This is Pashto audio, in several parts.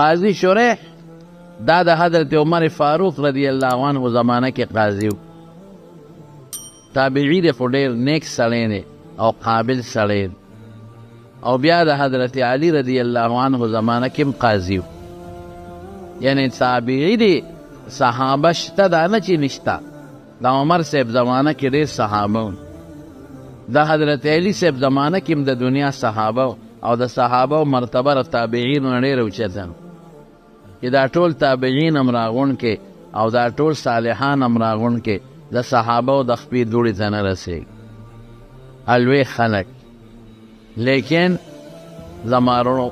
قاضي شریح دا د حضرت عمر فاروق رضی الله عنه زمانه کې قاضي و. تابعی دی خو ډېر نیک سړی دی او قابل سړی دی. او بیا د حضرت علی رضی الله عنه زمانه کې هم قاضي و. یعنی تابعی دی، صحابه شته دا نه چې نشته. د عمر صاحب زمانه کې ډېر صحابه و. د حضرت علی صاحب زمانه کې هم د دنیا صحابه و او د صحابه مرتبه د تابعینو نه ډېر اوچته چې دا ټول تابعین هم راغونډ کې او دا ټول صالحان هم راغونډ کې د صحابه د خپې دوړې ته نه رسېږي. الوی خلک لیکن زمارو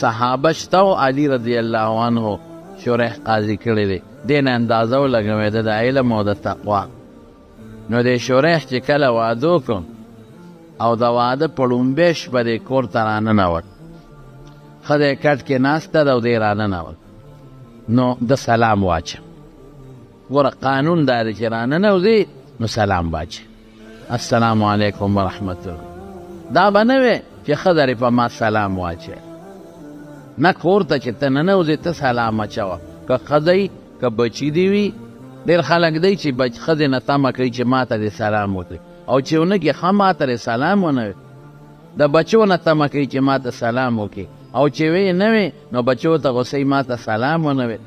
صحابه شته او علی رضی الله عنه شریح قاضي کړی دی. دې نه اندازه ولګوې د علم او د تقوا. نو د شریح چې کله واده وکړ او د واده په لومبۍ شپه دې کور ته راننوت، ښځه یې کټ کې ناسته ده او دی راننوت، نو د سلام واچه. ګوره قانون دا دی چې راننوځې نو سلام واچه، السلام علیکم ورحمت الله. دا به نه وی چې ښځه دې په ما سلام واچه. نه کور ته چې ته ننوځې ته سلام اچوه. که ښځه که بچي دې وي، ډېر خلک دی چې ښځې نه تمه کوي چې ما ته دې سلام وکړي، او چې ونه کړي ښه ما ته دې سلام ونه وي. د بچو نه تمه کوي چې ما ته سلام وکړي، او چې وی نه وي نو بچو ته غوسئ ما ته سلام ونه وي.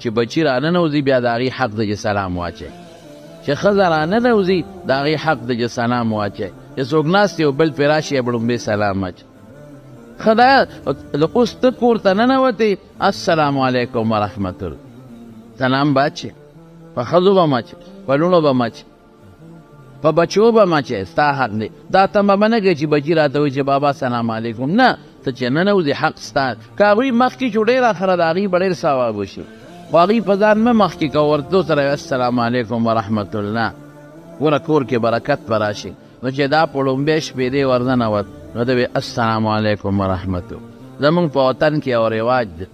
چې بچي راننوځي بیا د هغې حق دی چې سلام واچئ. چې ښځه راننوځي د هغې حق دی چې سلام واچئ. چې څوک ناست یو بل پرې راشي یې به لومبۍ سلام اچ. ښه ده اوس ته کور ته ننوتې، السلام علیکم ورحمت الله، سلام به اچې. په ښځو به مچې، په لوڼو به مچې، په بچو به مچې، ستا حق دی. دا تمه به نه کوې چې بچي راته وایي چې بابا سلام علیکم. نه، ته چې ننوځې حق ستا. که هغوی مخکې شو ډېر اخره د هغوی به ډېر ثواب وشي، خو هغوی په ځان مه مخکې کوه، ورتلو سره السلام علیکم ورحمت الله. ګوره کور کې برکت به راشي. نو چې دا په لومبۍ شپې دی ورننوت نو ده وی السلام علیکم ورحمت الله. زمونږ په وطن کې یو رواج دی،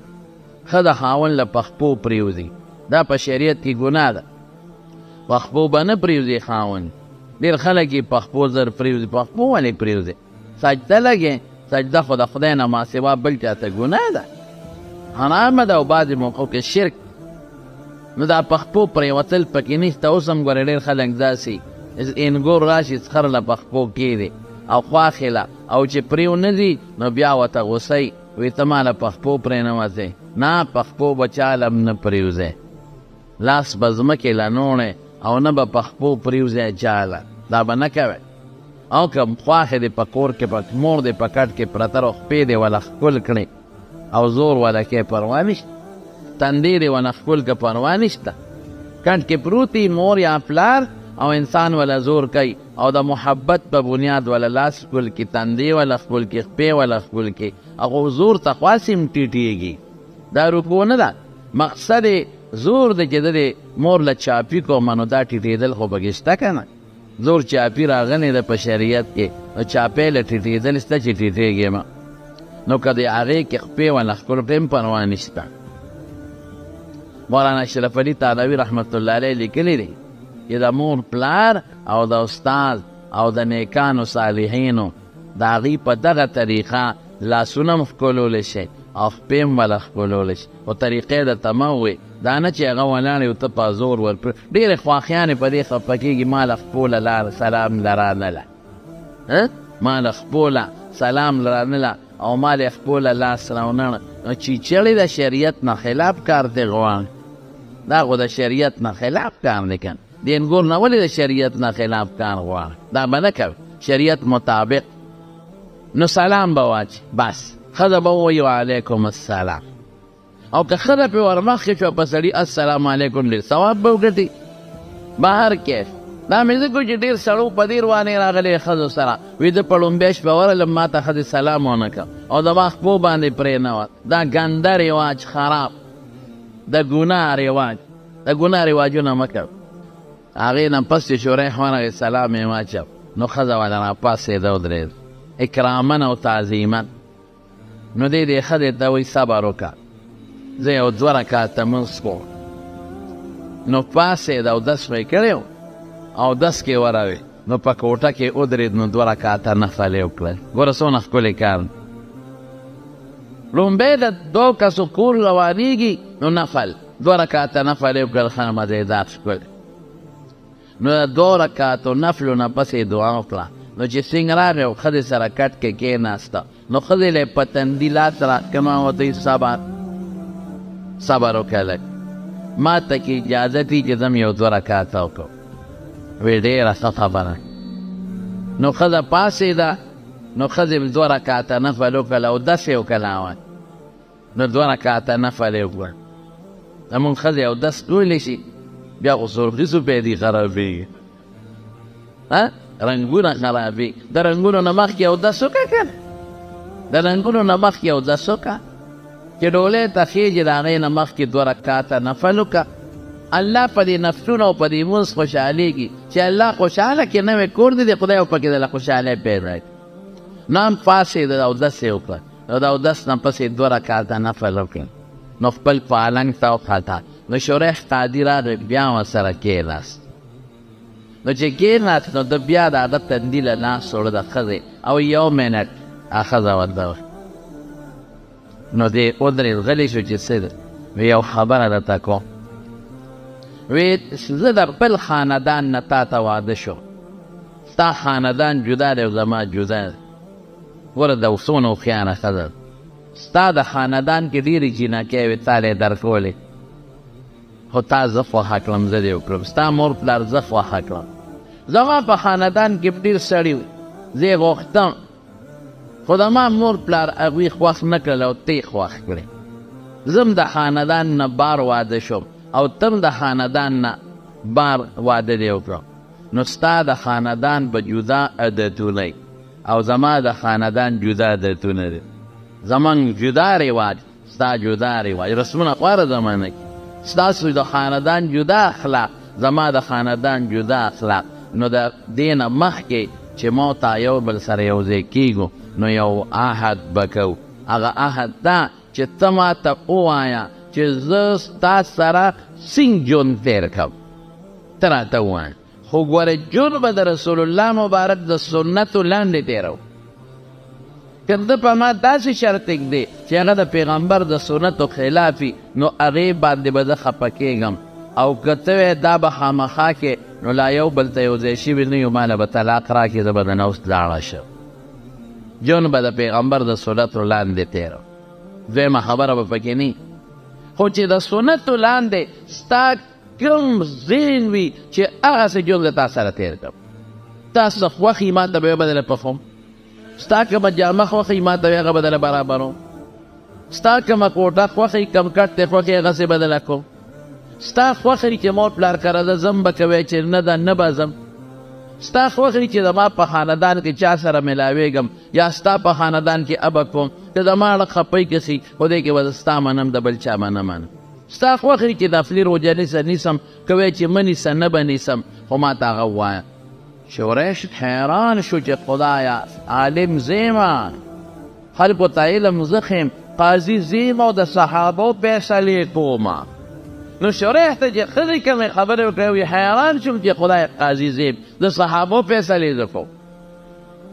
ښځه خاوند له پخپو پرېوځي. دا په شریعت کې ګناه ده. پخپو به نه پرېوځي خاوند. ډېر خلک یې پخپو زر پرېوځي. پخپو ولې پرېوځي؟ سجده لګې، سجده خو د خدای نه ما سوا بل چا ته ګناه ده، حرامه ده، او بعضې موقعو کې شرک. نو دا پخپو پرېوتل پکې نشته. اوس هم ګوره ډېر خلک داسې انګور راشي څخر له پخپو کېدې او خواخېله، او چې پرېو نه ځي نو بیا ورته غوسئ، وایي ته ما له پخپو پرېنوځې. نه، پخپو به چاله هم نه پرېوځئ. لاس به ځمکې لنوړئ او نه به پخپو پرېوځئ چاله. دا به نه کوئ. او که خواښې دې په کور کې په مور دې په کټ کې پرته او خپې دې وله ښکل کړې او زور وله کې پروا نشته، تندې دې ونه ښکل که پروا نشته. کټ کې پروت وي مور یا پلار او انسان وله زور کوي او د محبت په بنیاد وله لاس ښکل کړي، تندې وله ښکل کړي، خپې وله ښکل کړي. هغو زور ته خواصې هم ټیټېږي. دا رکوع نه ده. مقصد یې زور دی چې د مور له چاپي کومه نو دا ټیټېدل خو پکې شته که نه. زور چاپي راغلی ده په شریعت کې، نو چاپی له ټیټېدل شته چې ټیټېږي ما. نو که د هغې کې خپې ونه ښکل کړې هم پروا نشته. مولانا اشرف علي تانوي رحمت الله علیه لیکلی دی چې د مور پلار او د استاد او د نیکانو صالحینو د هغوی په دغه طریقه لاسونه هم ښکلولی شي او خپې هم وله ښکلولی شي. خو طریقې درته مه ووایي، دا نه چې هغه ولاړ یو ته په زور ورپرې. ډېرې خواښیانې په دې خفه کېږي، ما له خپو له لار سلام لرانله، ما له خپو له سلام لرانله او ما له خپو له لاس راونړ. نو چیچړې د شریعت نه خلاف کار دی غواړي. دا خو د شریعت نه خلاف کار دی که د انګور نه ولې د شریعت نه خلاف کار غواړي؟ دا به نه کوي شریعت مطابق. نو سلام به واچي، بس ښځه به ووایي وعلیکم السلام. او که ښځه پرې ورمخکې شوه په سړي السلام علیکم ډېر ثواب به وګټي. بهر کې دا مې ذکر چې ډېر سړو په دې روانې راغلی ښځو سره، وي زه په لومبۍ شپه ورغلم ما ته ښځې سلام ونه کړ او د ما خپو باندې پرېنوت. دا ګنده رواج خراب، د ګناه رواج، د ګناه رواجونه مه کوه. هغې نه پس چې شریح ورغی سلام یې واچو نو ښځه ورله راپاڅېده ودرېده اکراما او تعظیما. نو دې ښځې ته وایي صبر وکړه، زه یو 2 رکعته لمونځ کوم. نو پاڅېد اودس به یې کړی و، اودس کې ورغی نو په کوټه کې ودرېد نو 2 رکعته نفل یې وکړل. ګوره څونه ښکلی کار. لومبی د 2 کسو کور روانېږي نو نفل 2 رکعته نفل یې وکړل ښه مزېدار شول. نو د 2 رکعتو نفلو نه پسې دعا وکړه. نو چې څنګه راغی او ښځې سره کټ کې کېناسته نو ښځې له یې په تندي لاس راکړه ما ورته صبر وکړه لږ ما ته کې اجازه دي چې زم یو 2 رکعته وکړم. وی ډېره ښه خبره. نو ښځه پاڅېده نو ښځې 2 رکعته نفل وکړل او اودس یې وکړل. نو 2 رکعته نفل یې وکړل. زمونږ ښځې اودس کولی شي بیا خو سرخیزو پیدې خرابېږي رنګونه خرابېږي. د رنګونو نه مخکې اودس وکړه که د رنګونو نه مخکې اودس وکړه چې ډولۍ ته خېږي د هغې نه مخکې 2 رکعته نفل وکړه. الله په دې نفلونو او په دې مونځ خوشحالېږي چې الله خوشحاله کړي. نوی کور دی خدای پکې دله خوشحالۍ پیدا کړي. نو هم پاڅېده د اودس یې وکړه. نو د اودس نه پسې 2 رکعته نفل وکړه. نو خپل پالنګ ته وخته. نو شریح قاضي راغی بیا ورسره کېناست. نو چې کېناست نو د بیا د هغه تندي له لاس وړه د ښځې او 1 منټ ښځه ورته نو دې ودرېد غلی شو چې څه ده. وی یو خبره درته کوم. وی زه د خپل خاندان نه تا ته واده شو. ستا خاندان جدا دی او زما جدا دی. ګوره د څومره هوښیاره ښځه ده. ستا د خاندان کې ډېرې جینکۍ وې تا له یې درکولې خو تا زه خوښه کړم زه دې وکړم. ستا مور پلار زه خوښه کړم. زما په خاندان کې ډېر سړي وي زه یې غوښتم خو زما مور پلار هغوی خوښ نه کړل او ته یې خوښ کړې. زم د خاندان نه بار واده شوم او تم د خاندان نه بار واده دې وکړم. نو ستا د خاندان به جدا عادتونه او زما د خاندان جدا عادتونه دي. زمونږ جدا رواج ستا جدا رواج رسمونه خواره زمانه کې ستاسو د خاندان جدا اخلاق زما د خاندان جدا اخلاق. نو د دې نه مخکې چې ما تا یو بل سره یو ځای کېږو نو یو عهد به کوو. هغه عهد دا چې ته ما ته ووایه چې زه ستا سره څنګه ژوند تېر کړم ته راته ووایه. خو ګوره ژوند به د رسول الله مبارک د سنتو لاندې تېرو. که ده په ما داسې شرط ایږدي چې هغه د پیغمبر د سنتو خلافي نو هغې باندې به زه خفه کېږم. او که ته وایې دا به خامخا کې نو لا یو بل ته یو ځای شوي نه یو ماله به طلاق راکړي زه به د نه اوس لاړه شم. ژوند به د پیغمبر د سنتو لاندې تېرو. دویمه خبره به پکې نه خو چې د سنتو لاندې ستا کوم ذهن وي چې هغسې ژوند د تا سره تېر کړم. تاسو خوښي ما ته به یې بدله پخوم. ستا کومه جامه خوښي ما ته هغه بدله برابروم. ستا کومه کوټه خوښي کم کټ ته خوښي هغسې بدله کوم. ستا خوښي چې مور پلار کره ده ځم به کوې چې نه ده نه به ځم. ستا خوښي چې زما په خاندان کې چا سره ملاوېږم یا ستا په خاندان کې ابه کوم که زما اړه خپۍ کسي خو دې کې به زه ستا منم د بل چا به نه منم. ستا خوښي چې د افلي روژه نیسه نیسم کوې چې مه نیسه نه به نیسم خو ما ته هغه ووایه. شوریش حیران شو چې خدایا عالم زیمه خلکو ته علم زه ښیم قاضي زیمه او د صحابو فیصلې کومه. نو شریح ته چې ښځې کومې خبرې وکړې وي حیران شوم چې خدای قاضي زیم د صحابو فیصلې زه کوم.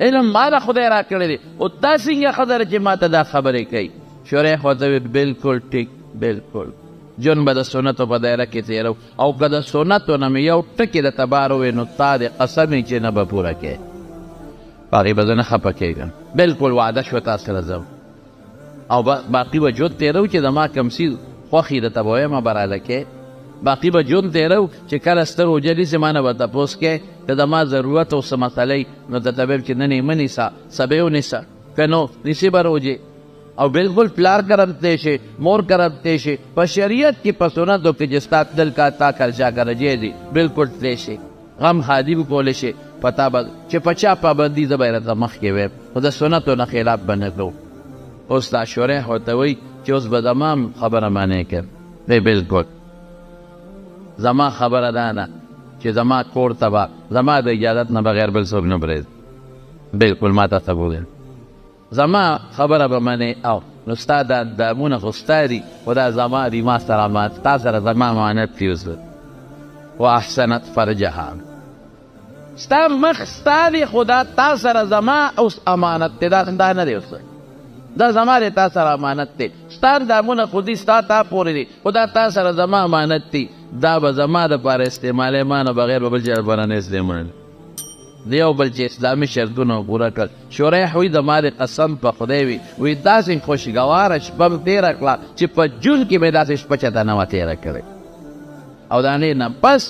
علم ما له خدای را کړی دی او تا څنګه ښځه چې ما ته دا خبرې کوي. شریح ورته وی بلکل ټیک بلکل ژوند به د سنتو په دایره کې تېرو او که د سنتو نه مې یو ټکي درته بار ووایې نو تا د قسم چې نه به پوره کوې په هغې به زه نه خفه کېږم. بلکل وعده شوه تا سره ځم او باقي به ژوند تېرو چې زما کوم څیز خوښي درته به وایم براله کې. باقي به ژوند تېرو چې کله سته روژه نیسې ما نه به تپوس کوې که زما ضرورت او څه مسئله نو درته به یم چې نن یې مه نیسه سبا یې ونیسه که نو نیسې به روژې او بالکل پلار کرم تلی شي مور کرم تلی شي په شریعت کې په سنتو کې چې ستا دل کا تا خرچا کرجې دي بالکل تلی شي غم حادي به کولی شي پتا به چې په چا پابندي زه به یې راته مخکې ویم خو د سنتو نه خلاف به نه کوو. اوس دا شریح ورته وایي چې اوس به زما خبره منې کړم. دی بالکل زما خبره دا ده چې زما کور ته به زما د اجازت نه بغیر بل څوک نه برېږي. بالکل ما ته وویل زما خبره به منې او نو ستا دا دامونه خو ستا دي خو دا زما دي ما سره تا سره زما امانت فیوز و احسنت فرجها ستا مخ ستا دي خو دا تا سره زما اوس امانت دی دا نه دی اوس دا زما دی تا سره امانت دی ستا دامونه خو دي ستا تا پورې دي خو دا تا سره زما امانت دی دا به زما دپاره استعمالوي ما نه بغیر به بل چا لپاره نه استعمالوي د یو بل چې اسلامي شرطونه پوره کړل شریح وایي زما د قسم په خدای وي وایي داسې خوشګواره شپه م تېره کړه چې په ژوند کې مې داسې شپه چاته نه وه تېره کړې او د هغې نه پس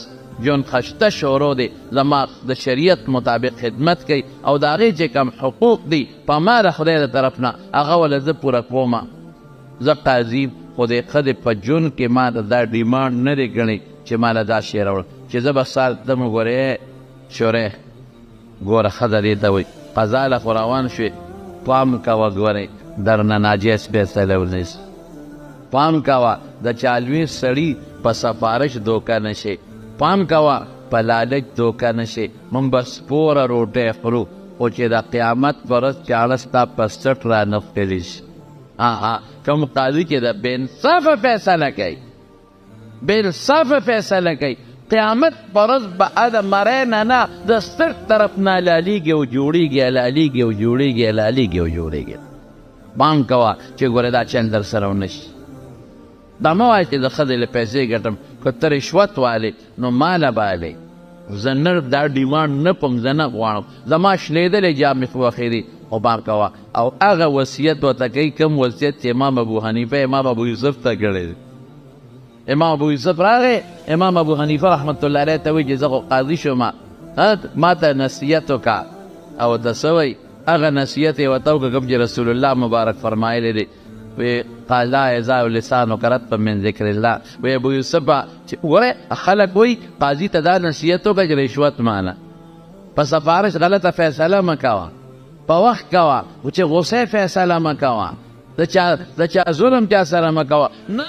ژوند خشته شروع دی زما د شریعت مطابق خدمت کوي او د هغې چې کم حقوق دي په ما د خدای د طرف نه هغه ول زه پوره کومه زه قاضي خو د ښځې په ژوند کې ما د دا ډیمانډ نه دی ګڼی چې ما له دا شی راوړه چې زه به سال دمه ګورې شریح ګوره ښځه دې ته وایي قضا له خو روان شوې پام کوه ګورئ درنه ناجیز فیصله ونیسي پام کوه د چالوي سړي په سفارش دوکه نشي پام کوه په لالچ دوکه نشي موږ به سپوره روټۍ خورو خو چې د قیامت په ورځ چاړه ستا په سټ رانغښتلی شي کوم قاضي چې د بېانصافه فیصله کوي بېانصافه فیصله کوي قیامت په ورځ به د مرۍ نه د سټ طرف نه حلالېږي او جوړېږي حلالېږي او جوړېږي حلالېږي او جوړېږي پام کوه چې ګوره دا چل در سره ونه شي دا مه وایه چې د ښځې له پیسې ګټم که ته رشوت والې نو ما نه بالې زه نه دا ډیمانډ نه کوم زه نه غواړم زما شلېدلې جامې خوښې دي خو پام کوه او هغه وصیت ورته کوي کوم وصیت چې امام ابو حنیفه امام ابو یوسف ته کړی دی امام ابو یوسف راغی امام ابو حنیفه رحمت الله علیه ته وایي چې زه خو قاضي شوم ما ته نصیحت وکړه او ته څه وایي هغه نصیحت یې ورته وکړه کوم چې رسول الله مبارک فرمایلی دی وی قال لا یزال لسانک رطبا من ذکر الله وی ابو یوسف چې ګوره خلک وایي قاضي ته دا نصیحت وکړه چې رشوت مانه په سفارش غلطه فیصله مه کوه په وخت کوه خو چې غصې فیصله مه کوه د چا ظلم چا سره مه کوه نه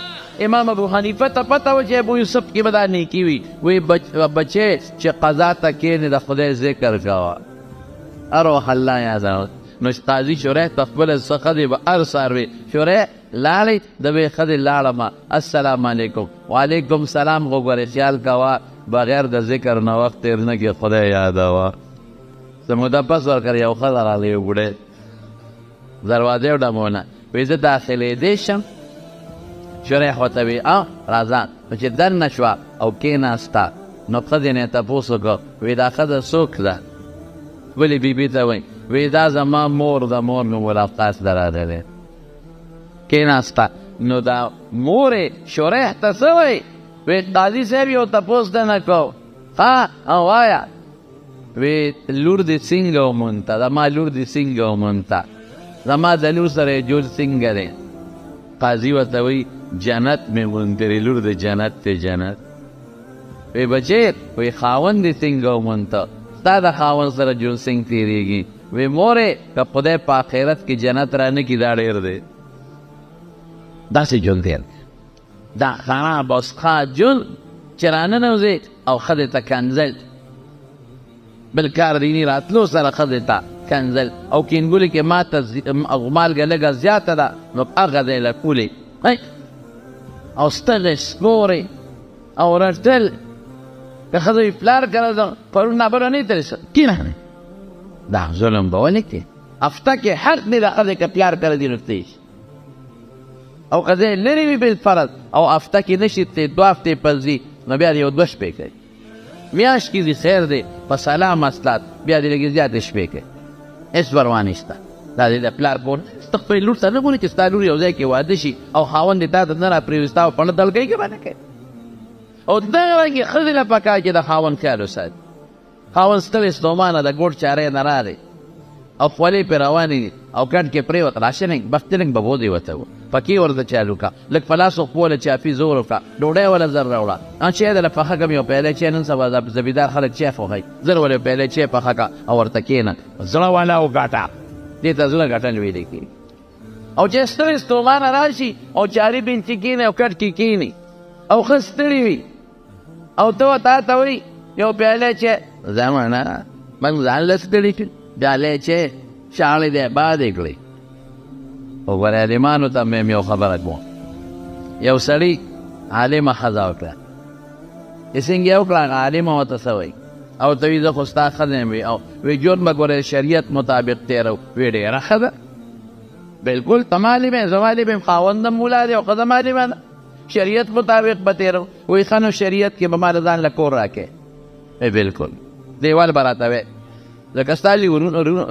امام ابو حنیفه ته پته وه چې ابو یوسف کې به دا نیکي وي وی بچې چې قضا ته کښېنې د خدای ذکر کوه اروح الله یاد نو قاضي شریح ته خپله څه ښځې به هر سهار وي شریح لاړئ د بې ښځې لاړمه السلام علیکم وعلیکم سلام خو ګورې خیال کوه بغیر د ذکر نه وخت تېر نه کړي خدای یادوه څه موده پس ورکړه یو ښځه راغله یو بوډۍ دروازې وډمونه وایي زه داخلېدی شم شریح ورته وایي راځه نو چې دننه شوه او کېناسته نو ښځې نه یې تپوس وکړه وایي دا ښځه څوک ده بلې بیبي ته وایي وی دا زما مور د مور مې ملاقات ته راغلی کېناسته نو دا مورې شریح ته څه وایي وی قاضي صاحب یو تپوس دنه کو وایه وی لور دې څنګه ومونته زما لور دې څنګه ومونته زما د لور سره یې جوړ څنګه دی قاضي ورته وایي جنت مې موندلې لور د جنت دی جنت وی بچې وی خاوند دې څنګه ومونته ستا د خاوند سره ژوند څنګه تېرېږي وی مورې که خدای په آخرت کې جنت را نه کړي دا ډېر دی داسې ژوند تېر دا خراب او څښا ژوند چې راننوځې او ښځې ته کنځل بل کار دیني راتلو سره ښځې ته کنځل او کینګولې کې ما ته مالګه لږه زیاته ده نو هغه ځای له کولې او ستغې سپورې او رټل که ښځه وي پلار کړه پرون نابره نه ترېسه کینه دا ظلم به ولې کې هفته کې حق دی د ښځې که پلار کړه دي نو او ښځې لرې وي بالفرض او هفته کې نه شي دوه هفتې پس ځي نو بیا دې یو دوه شپې کوي میاشت کې دي خیر دی په سلام اصلات بیا دې لږې زیاتې شپې کوي هېڅ پروا نشته دا دې د پلار کور ته خپلې لور ته نه ګورې چې ستا لور یو ځای کې واده شي او خاوند دې تا ته نه راپرېوستا او پڼه دلګۍ کې به نه کوي او دغه رنګې ښځې له پکار چې د خاوند خیال وساتي خاوند ستړی ستومانه د ګوډ چارې نه راغی او خولې پرې روانې دي او کټ کې پرېوت راشنک بختلنګ به بودې وته و پکې ورته چالو کا لږ په لاس وخپوله چافي زور وکړه ډوډۍ وله زر راوړه چای دله پخه کړم یو پیاله چای نن سبا زمیندار خلک چای خوښوي زر ولې پیاله چای پخه کړه او ورته کښېنه زړه والا وګاټه دې ته زړه ګټل ویلی کېږي او چې ستړی ستومانه راشي او چارې بنچې کښېني او کټ کې کښېني او ښه ستړي وي او ته تا ته وایي یو پیاله چای زمانه موږ ځان له ستړي کړي پیاله چای شاړې دی بادې کړې وګوره عالمانو ته مې یو خبره کوم یو سړي عالمه ښځه وکړه یې څنګه یې وکړه عالمه ورته څه وایي او ته وایي زه خو ستا ښځه یم او وایي ژوند به ګوره شریعت مطابق تېرو وایي ډېره ښه ده بالکل تمالیم زمالیم خاوندم مولا دی او ښځه مالمه ده شریعت مطابق به تېرو وایي ښه نو شریعت کې به ماله ځان له کور راکې بالکل دیوال به راته وی ځکه ستا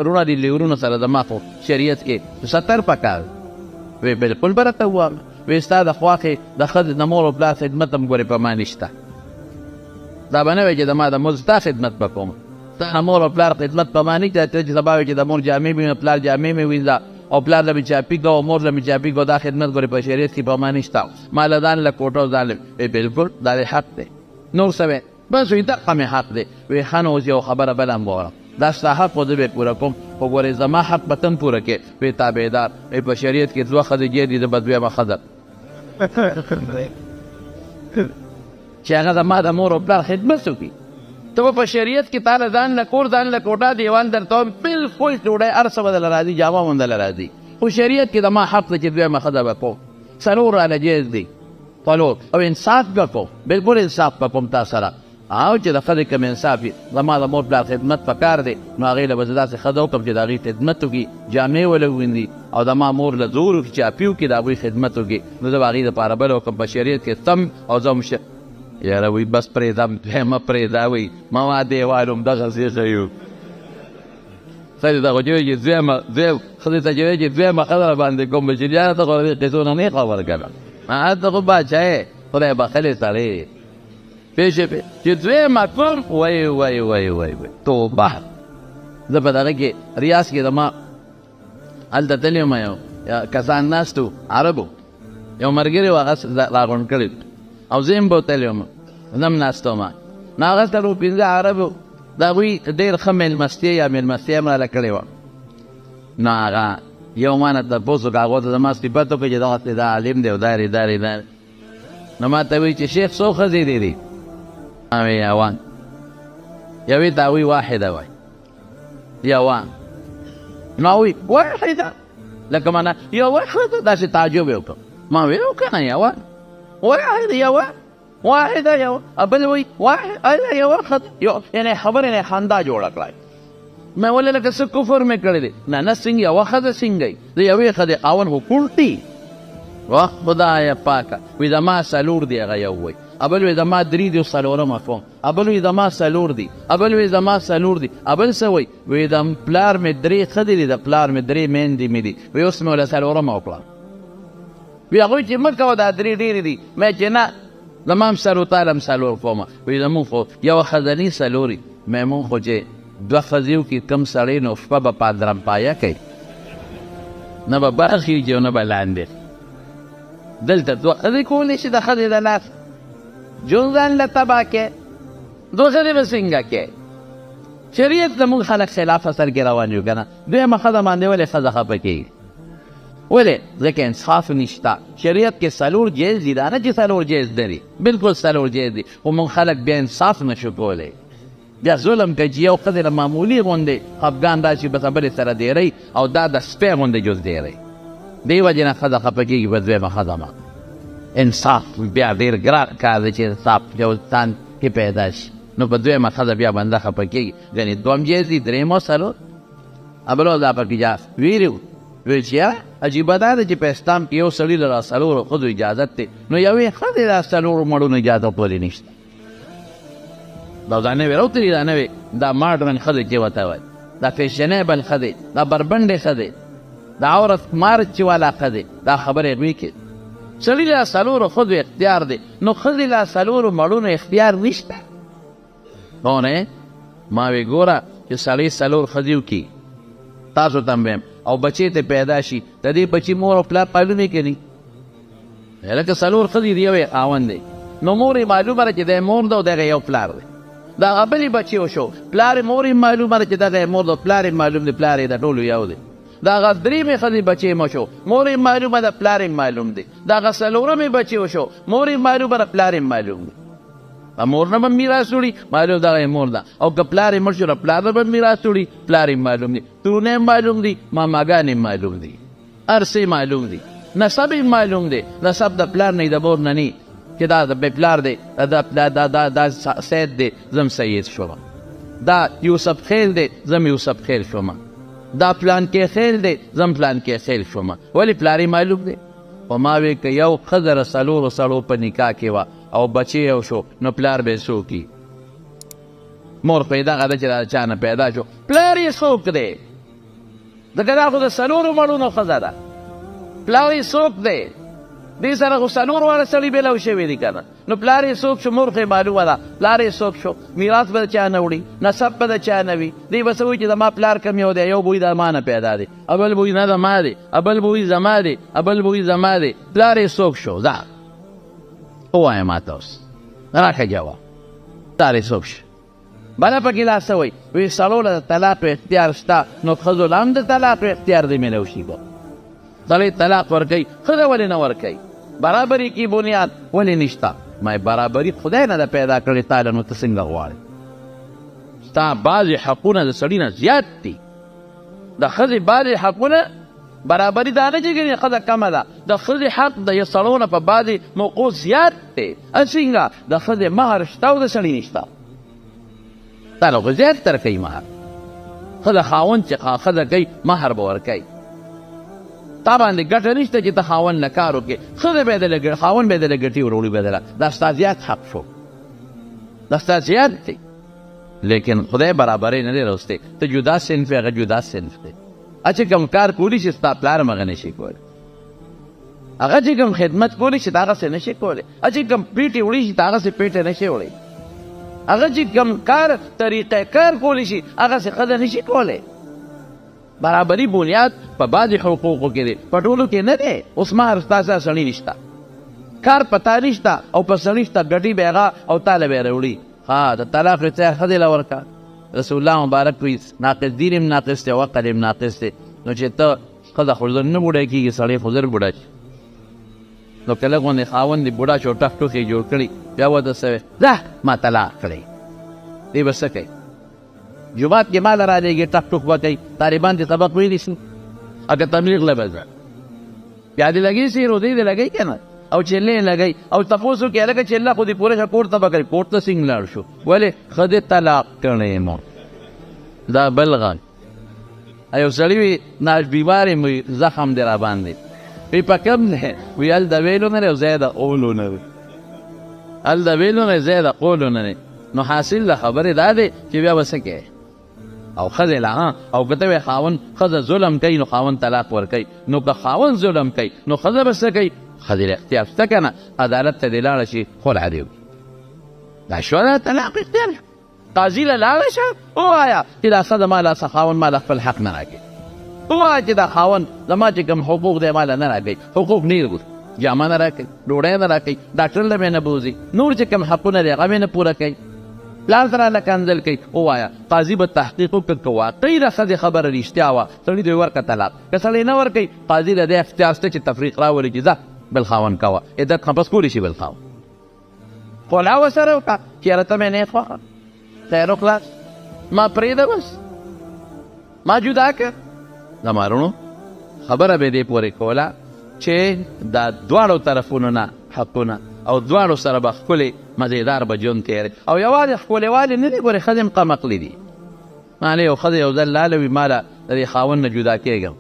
رونه دي لیورونو سره زما خو شریعت کې 70 پکار وی بالکل به راته ووایم وی ستا د خواښې د ښځې د مور او پلار خدمت هم ګورې په ما نشته دا به نه وی چې زما د مور ستا خدمت به کوم ستا د مور او پلار خدمت په ما نشته ته چې سبا وی چې د مور جامې مې پلار جامې مې وینځه او پلار له مې چاپي کو او مور له مې چاپي کو دا خدمت ګورې په شریعت کې په ما نشته ما له ځان له کوټه ځان له بالکل دا د حق دی نور څه وی بس وی دقه مې حق دی وی ښه نو اوس یو خبره بله هم واورم دا ستا حق خو زه به پوره کوم خو ګورې زما حق به ته هم پوره کې وی تابعدار وی په شریعت کې 2 ښځې جې دي زه به دویمه ښځه چې هغه زما د مور او پلار خدمت وکړي ته به په شریعت کې تا له ځان له کور ځان له کوټه دیوان درته وایم بلکل ډوډۍ هر څه به دله راځي جامه هم دله راځي خو شریعت کې زما حق دی چې دویمه ښځه به کوم 4 راله جیز دی 4 او انصاف به کوم بلکل انصاف به کوم تا سره او چې د ښځې کوم انصاف وي زما د مور پلار خدمت پکار دی نو هغې له به زه داسې ښځه وکړم چې د هغې خدمت وکړي جامې ولې ووینځي او زما مور له زور وکړي چاپي وکړي د هغوی خدمت وکړي نو زه به هغې دپاره بله وکړم په شریعت کې سم او زه هم یاره وی بس پرېږده دویمه پرېږده وی ما دیوال همدغسې ښیو ښځې ته خو چې وایي چې ښځې ته چې وایي چې دویمه ښځه باندې کوم به چې یاره ته خو دې قصو نه نه خبر کړه هلته خو باچا یې خدای بخلې سړی پیښې چې دویمه کوم وی توبه زه په دغه کې ریاض کې زما هلته تللی یم یو کسان ناست وو عربو یو ملګري و هغه راغونډ کړي او زه هم به تللی وم زه هم ناست وم نو هغه سره و 5 عربو د هغوی ډېر ښه مېلمستیا یا مېلمستیا هم راله کړې وه نو هغه یو ما نه تپوس وکړه هغو ته زما صفت وکړه چې دغسې دا عالم دی او دارې نو ما ته وایي چې شیخ څو ښځې دي ما وی یوه یوې ته هغوی واحده وایي یوه نو هغوی واحده لکه مانه یوه ښځه داسې تعجب یې وکړم ما وی او که نه یوه واحده یوه بل وایي واحده یوه ښځه یعنې خبرې نه خندا جوړه کړی مې ولې لکه څه کفر مې کړی دی نه څنګه یوه ښځه څنګه یي د یوې ښځې خاوند خو کوڼ دی واه خدایه پاکه وی زما 4 دی هغه یو وایي ابل وی زما 3 دی 4 فهم ابل وی زما 4 دی ابل وی زما 4 دی ابل څه وایي وی د پلار مې 3 ښځې دي د پلار مې 3 میندې مې دي وی اوس مې وله 4 وکړه وی هغوی چې مه کوه دا 3 ډېرې دي مې چې نه زما هم 4 تا هم 4 کومه وی زمونږ خو یوه ښځني 4 وي مې مونږ خو چې 2 ښځې وکړي کم سړی نو شپه به پادرمپایه کوي نه به بر خېږي او نه به لاندې دلته 2 ښځې کولی شي د ښځې د لاس جون ځان له تباه کې 2 ښځې به څنګه کوې شریعت زمونږ خلک خلاف اثر کې روان یو که نه دویمه ښځه باندې ولې ښځه خفه کېږي ولې ځکه انصاف نشته شریعت کې 4 جیز دي دا نه چې 4 جیز لري بلکل 4 جیز دي خو موږ خلک بیا انصاف نشو کولی بیا ظلم کوي چې یو ښځې له معمولي غوندې خفګان راشي بس بلې سره ډېری او دا د سپی غوندې جز ډېری دې وجې نه ښځه خفه کېږي په دویمه ښځه باندې انصاف بیا ډېر ګران کار دی چې انصاف یو انسان کې پیدا شي نو په دویمه ښځه بیا بنده خفه کېږي یعنې 2 جیز دي 3 او 4 ابلو دا پکې جا ویلي ویل چې یاره عجیبه دا ده چې په اسلام کې یو سړي له 4 ښځو اجازت دی نو یوې ښځې د 4 مړونو اجازت ولې نشته دا نوې راوتلي دا نوې دا ماډرن ښځې چې ورته وایي دا فیشنیبل ښځې دا بربنډې ښځې دا عورت مارچ والا ښځې دا خبرې هغوی کې سړي له 4 ښځو اختیار دی نو ښځې له 4 مړونو اختیار نشته نو نه ما وی ګوره چې سړی 4 ښځې وکړي تاسو ته هم او بچې ته پیدا شي د دې بچي مور او پلار پالون یې کوي لکه 4 ښځې د یوې خاوند دی نو مور یې معلومه ده چې دی مور ده او دغه یو پلار دی د هغه بلې بچې وشو پلار یې مور یې معلومه ده چې دغه یې مور ده پلار یې معلوم دی پلار یې د ټولو یو دی د هغه 3مې ښځې بچې مشو مور یې معلومه ده پلار یې معلوم دی د هغه 4مې بچې وشو مور یې معلومه ده پلار یې معلوم دی مور نه به میراث وړي معلوم دغه یې مور ده او که پلار یې مړ شو نو پلار نه به میراث وړي پلار یې معلوم دی ترونه یې معلوم دي ماماګانې معلوم دي هر څه معلوم دي نسب یې معلوم دی نسب د پلار نه د مور نه نه چې دا د پلار دی دا سید دی زم سید شوم دا یوسف خیل دی زم یوسف خیل شوم دا پلان کې خیل دی زم پلان کې خیل شوم ولې پلارې معلوم دی خو ما وی که یو ښځه د څلورو سړو په نکاح کې وه او بچی یو شو نو پلار به یې څوک وي مور خو یې دغه ده چې د چا نه پیدا شو پلار یې څوک دی ځکه دا خو د څلورو مړونو ښځه ده پلار یې څوک دی دې سره خو څلور واړه سړي بېلو شوي دي که نه نو پلار یې څوک شو مور خو یې معلومه ده پلار یې څوک شو میراث به د چا نه وړي نسب به د چا نه وي دوی به څه وایي چې زما پلار کم یو دی یو به وایي د ما نه پیدا دی بل به وایي نه د ما دی بل به وایي زما دی بل به وایي زما دی پلار یې څوک شو ځه ووایه ما ته اوس راکړه جواب پلار یې څوک شو بله پکې دا څه وایي وایي سړو له د طلاق اختیار شته نو ښځو له هم د طلاق اختیار دی میلو شي به سړی طلاق ورکوي ښځه ولې نه ورکوي برابري کی بنیاد ولې نشته ما برابري خدای نه ده پیدا کړې تاله نو ته څنګه غواړې ستا بعضې حقونه د سړي نه زیات دي د ښځې بعضې حقونه برابري دا نه چې ګنې ښځه کمه ده د ښځې حق د سړو نه په بعضې موقعو زیات دی څنګه د ښځې مهر شته او د سړي نشته تا له خو زیات تر کوي مهر ښځه خاوند چې ښځه کوي مهر به ورکوي تا باندې ګټه نشته چې ته خاوند نه کار وکړې ښځه به یې دله خاوند به یې دله ګټي وروړي به دله دا ستا زیات حق شو دا ستا زیات دی لیکن خدای برابرۍ نه دی راوستی ته جدا صنف هغه جدا صنف دی چې کوم کار کولی شي ستا پلار هم هغه نشي کولی هغه چې کوم خدمت کولی شي ته هغسې نشي کولی چې کوم پیټې وړي شي ته هغسې پیټې نشي وړی هغه چې کوم کار طریقه کار کولی شي هغسې ښځه نشي کولی برابري بنیاد په بعضې حقوقو کې دی په ټولو کې نه دی اوس مهر ستا سره سړي نشته کار په تا نشته او په سړي شته ګټي به هغه او تا له به یې راوړي د طلاق اختیار ښځې له ورکړه رسول الله مبارک وایي ناقص دین هم ناقص دی او عقل هم ناقص دی نو چې ته ښځه خو ژر نه بوډی کېږي سړی خو ژر بوډا شي نو که لږ غوندې خاوند دې بوډا شو ټک ټوک یې جوړ کړي بیا وده څه ځه ما طلاق کړی دی به څه کوي جومات کې مال را لېږي ټک ټوک به کوي طالبان دې سبق ویلی شي اګه تبلیغ له به ځه بیا دې لګي شي روزۍ دې لګوي که نه او چلې لګوي او تپوس وکړي هلکه چله خو دې پوره شه کور ته به کوي کور ته څنګه لاړ شو ولې ښځې طلاق کړی مو دا بل غږ یو سړي وي بیمار یم وي زخم دې را باندې وی په کوم دی وی هل د ویلو نه دی او ځای د قولو نه دی هل د ویلو نه ځای د قولو نه دی نو حاصل د خبرې دا دی چې بیا به څه کوې او ښځې له او که ته وایې خاوند ښځه ظلم کوي نو خاوند طلاق ورکوي نو که خاوند ظلم کوي نو ښځه به څه کوي ښځې له اختیار شته که نه عدالت ته دې لاړه شي خلع دې وکړي دا شوه دا طلاق اختیار قاضي له لاړه شه ووایه چې دا ښځه ما له خاوند ما له خپل حق نه راکوي ووایه چې دا خاوند زما چې کوم حقوق دی ما له نه راکوي حقوق نه یې جامه نه راکوي ډوډۍ نه راکوي ډاکټر له مې نه بوځي نور چې کوم حقونه دی هغه مې نه پوره کوي پلار سره له کنځل کوي ووایه قاضي به تحقیق وکړي که واقعي د ښځې خبره رښتیا وه سړي دې ورکړه طلاق که سړی نه ورکوي قاضي له دې اختیار شته چې تفریق راولي چې ځه بل خاوند کوه عدت خپس کولی شي بل خاوند خلع ورسره وکړه چې یاره ته مې نه یې خوښه خیر وکړه ما پرېږده بس ما جدا کړه زما وروڼو خبره به دې پورې کوله چې دا دواړو طرفونو نه حقونه او دواړو سره به ښکلې مزېدار به ژوند تېری او یوازې ښکلې والې نه دي ګورې ښځې هم قمقلې دي مانې یو ښځه یو ځل لاله وي ما له د دې خاوند نه جدا کېږم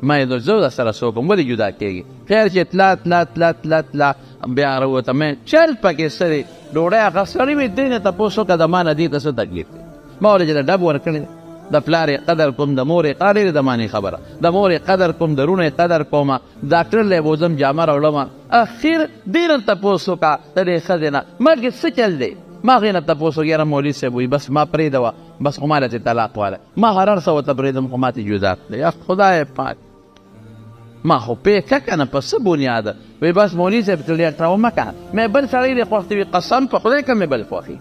ما یې زه درسره څوک ولې جدا کېږي خیر چې تلا تلا تلا تلا تلا بیا راووته مې چل پکې څه دی ډوډۍ هغه سړي وي دې نه تپوس وکړه د ما نه دې ته څه تکلیف دی ما ولې چې د ډب ورکړی دی د پلار قدر کوم د مور قدر د معنی خبره د مور قدر کوم د رونه قدر کوم ډاکټر له بوزم جامه راوړم اخر دین تاسو کا د ښځې نه مرګ څه چل دی ما غینه تاسو یې مولوی صاحب وي بس ما پرې دوا بس خو مالته طلاق واله ما هرر سو ته پرېدم خو ماته جدا یا خدای پاک ما خو په کنه په څه بنیاد وي بس مولوی صاحب تلیا تراو مکه مې بل سړی د خوښتي قسم په خدای کوم بل خوښي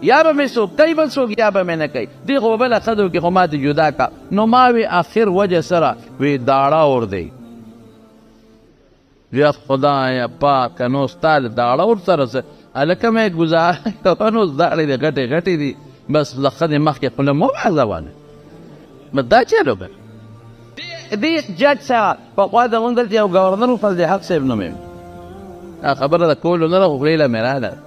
یا به مې څوک کوي بل څوک یا به مې نه کوي دې خو بله ښځو کې خو ماته جدا کا نو ما وی آخر وجه سره وی داړه ور دی بیا خدایه پاکه نو ستا د داړه ورسره څه هلکه مې ګزاره کوه نو داړې دې غټې غټې دي بس د ښځې مخکې خوله مه وعظوانه بس دا چلو به دې جج سره پخوا زمونږ دلته یو ګورنر و فضل حق صاحب نوم یې خبره د کولو نه ده خو خولې له مې راله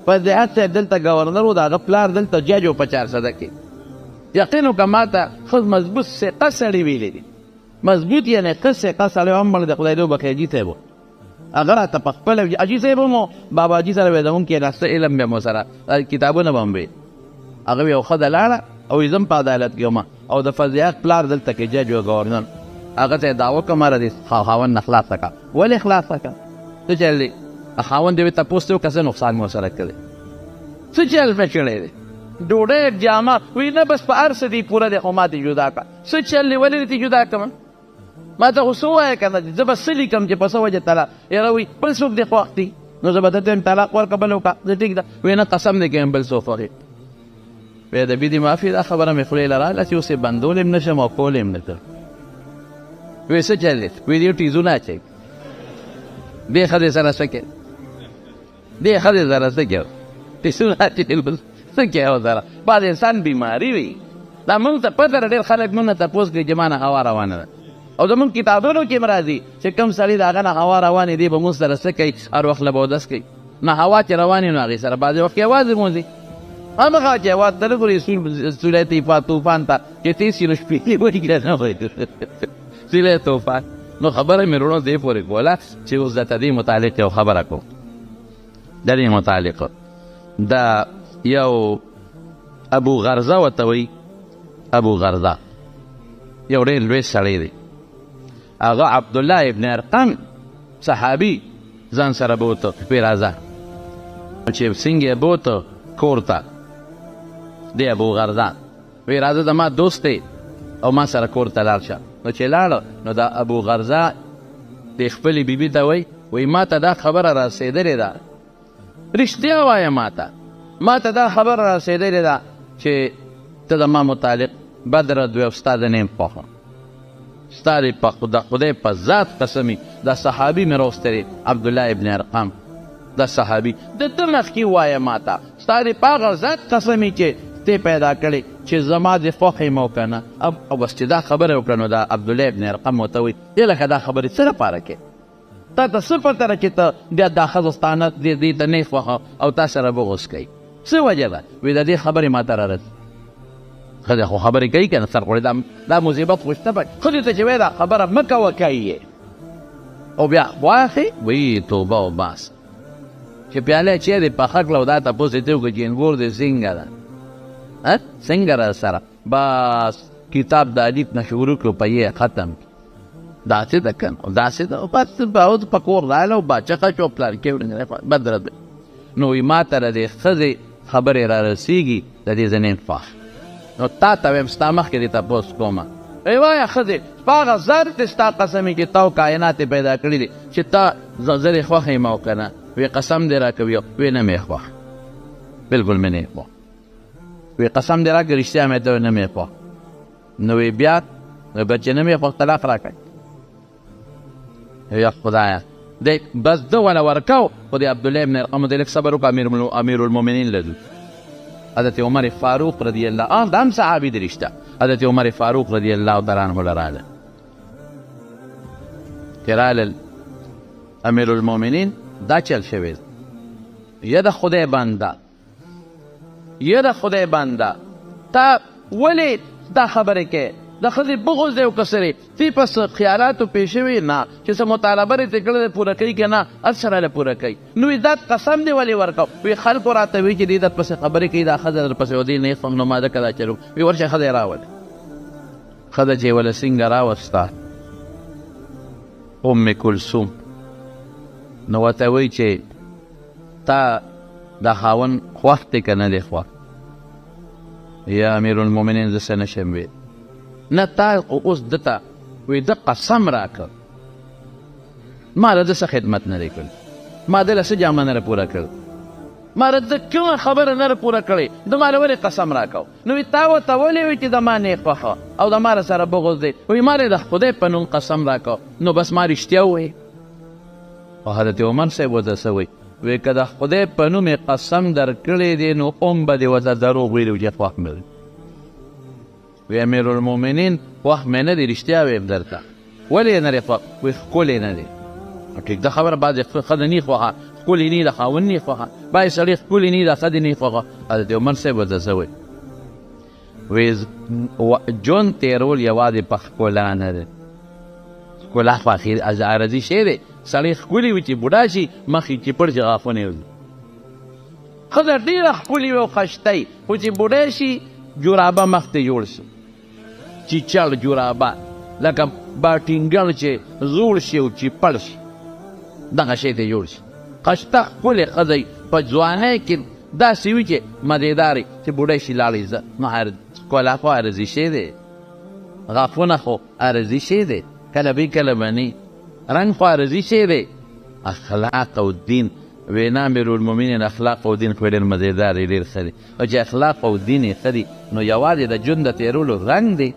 فضل حق صاحب دلته ګورنر و د هغه پلار دلته جج و په 400 کې یقین وکړه ما ته ښه مضبوط ثقه سړي ویلی دي، مضبوط یعنې ښه ثقه سړی هم مړ د خدای دې وبخښي حاجي صاحب و، هغه راته په خپله حاجي صاحب هم و، بابا حاجي سره به زمونږ کېناسته علم به مو سره کتابونه به هم ویل. هغه یو ښځه لاړه او زه هم په عدالت کې وم او د فضیحت پلار دلته کې جج و ګورنر، هغه ته یې دعوه کړه ما د خاوند نه خلاصه کړه. ولې خلاصه کړه؟ څه چل دی؟ خاوند یې تپوس ته وکړه څه نقصان مو سره کړی، څه چل مې کړی دی؟ ډوډۍ جامه وایي نه بس په هر څه دې پوره دی خو ما دې جدا کړه. څه چل دی ولې دې جدا کړم؟ ما ته خو څه ووایه که نه زه به څه لیکم چې په څه وجه طلاق. یاره وایي بل څوک دې خوښ دي نو زه به درته وایم طلاق ورکړه بل وکړه. زه ټیک ده وایي نه قسم دې کوم بل څوک خوښ وایي د بیدي معافي دا خبره مې خولې له راغله چې اوس یې بندول هم نه شم او کول هم نه شم. وایي څه چل دی؟ وایي دې ټیزونه اچوي دې ښځې سره څه کوې؟ دې ښځې سره څه کوې؟ ټیزونه اچوي څه کوې ورسره؟ بعض انسان بیماري وي. دا موږ ته پته ده ډېر خلک موږ نه تپوس کوي چې ما نه هوا روانه ده او زموږ کتابونو کې هم راځي چې کوم سړي د هغه نه هوا روانې دی به موږ سره څه کوي؟ هر وخت له به اودس کوي. نه هوا چې روانې نو هغې سره بعضې وخت یوازې موځي همغه چې هوا ته نه ګورې سولی طوفان ته چې تېز شي نو شپېلې وایي که نه وایي سولی طوفان. نو خبره مې وروڼو دې پورې کوله چې اوس درته دې متعلق یو خبره کوم. د دې متعلق دا یو ابو غرزه ورته وایي، ابو غرزه یو ډېر لوی سړی دی. هغه عبدالله ابن ارقم صحابي ځان سره بوته وی راځه چې څنګه یې بوته کور ته دی ابو غرزه وی راځه زما دوست دی او ما سره کور ته لاړ شه. نو چې لاړه نو دا ابو غرزه د خپلې بیبي ته وایي ما ته دا خبره رسېدلې ده، رښتیا وایه ما ته دا خبره رسېدلې ده چې ته زما متعلق بد رد وی او ستا د نیم خوښه ستا د خدای په ذات قسمي دا صحابي مې راوستلی عبدالله ابن ارقم دا صحابي د ته مخکې وایه ما ته ستا د په هغه ذات قسمي چې ته پیدا کړې چې زما د خوښې مو که نه او بس چې دا خبره وکړه نو دا عبدالله ابن ارقم ورته وایي یلکه دا خبرې څه لپاره کې تا ته څه پته ده چې ته بیا دا ښځه ستا نه دې ته نه خوښه او تا سره بغض کوي څه وجه ده؟ وایي د دې خبرې ما ته رارسي ښځې خو خبرې کوي که نه سرخوړې دا مصیبت خو شته پکې ښځې ته چې وایي دا خبره مه کوه کوي او بیا واخې وایي توبه او باسه چې پیاله چیرې پخه کړه او دا تپوس یې ته وکړه چې انګور دې څنګه ده څنګه را سره بس کتاب د الف نه شروع کړو په یې ختم داسې ده که نه داسې ده بس اوس په کور راغله او باچقه شو پلار کې بد رد نو وایي ما ته د دې ښځې خبرې را رسېږي د دې زنین خوښ نو تا ته وایم ستا مخکې دې تپوس کومه ای وایه ښځې په هغه ذات دې ستا قسم چې تا کائنات یې پیدا کړي دي چې تا زه دې خوښ یم او که نه وی قسم دې را کوي وی نه مې خوښ بلکل مې نه خوښ وی قسم دې را کړي رښتیا مې ته نه مې خوښ نو وی بیا چې نه مې خوښ طلاق را کړي یا خدایه دی بس ده وله ورکو خو د عبدالله ابن ارقم دی لږ صبر وکړه امیر المؤمنین لدو حضرت عمر فاروق رضی الله عنه دا هم صحابي دی رښتا حضرت عمر فاروق رضی الله تعالی عنه لراله چې راغلل امیر المؤمنین دا چل شوی یا د خدای بنده تا ولې دا خبرې کې د ښځې بغض دی او کسرې تی پس خیالاتو پېښ شوي نه چې څه مطالبه یې ترې کړې ده پوره کوي که نه هر سره له پوره کوي نو وي دا قسم دې ولې ورکړو وي خلکو راته وایي چې دې درپسې خبرې کوي دا ښځه درپسې و دې نه یې نو ما ځکه دا چلو وي ورشه ښځه یې راولې ښځه چې یې وله څنګه راوسته ام کلثوم نو ورته وایي چې تا دا خاوند خوښ دی که نه دی خوښ یا امیر المؤمنین زه څه نشم ویل نه تا اوس دته وی ده قسم راکړ ما له ده څه خدمت نه دی کړی ما ده له څه جامه نه ده پوره کړې ما له ده کومه خبره نه ده پوره کړې ده ما له ولې قسم راکړ نو وی تا ورته ولې وایي چې زما نه یې خوښه او د ما سره بغض دی وی ما له د خدای په نوم قسم راکړ نو بس ما رښتیا ووایي او حضرت عمر صاحب ورته څه وایي وی که د خدای په نوم یې قسم درکړی دی نو هم به دې ورته دروغ ویلي چې خوښ مې دی وی امیر المؤمنین خوښ مې نه دی رښتیا ویم درته ولې یې نه دی خوښ وی ښکلې نه دی ټیک ده خبره بعضې ښځه نه خوښه ښکلې نه د خاوند نه خوښه بعضې سړی ښکلې نه د ښځې نه خوښه حضرت عمر صاحب ورته څه وایي ژوند تېرول یوازې په ښکلا نه دی، ښکلا خو عارضي شی دی. سړی ښکلي وي چې بوډا شي مخ یې چپړ شي غاښونه یې وځي. ښځه ډېره ښکلې وي او ښایسته وي خو چې بوډی شي جورابه مخ ته جوړ شي، چیچړ جورابه لکه باټینګل چې زوړ شي او چپړ شي دغه شی ته جوړ شي. ښایسته ښکلې ښځه په ځوانۍ کې داسې وي چې مزېدارې چې بوډی شي لاړې زه نو ښکلا خو عارضي شی دی، غاښونه خو عارضي شی دی، کله به کله به نه. رنګ خو عارضي شی دی. اخلاق او دین وینا امیرالمؤمنین اخلاق او دین خو ډېر مزېدار دی، ډېر ښه دی. او چې اخلاق او دین یې ښه دي نو یوازې د ژوند د تېرولو رنګ دی.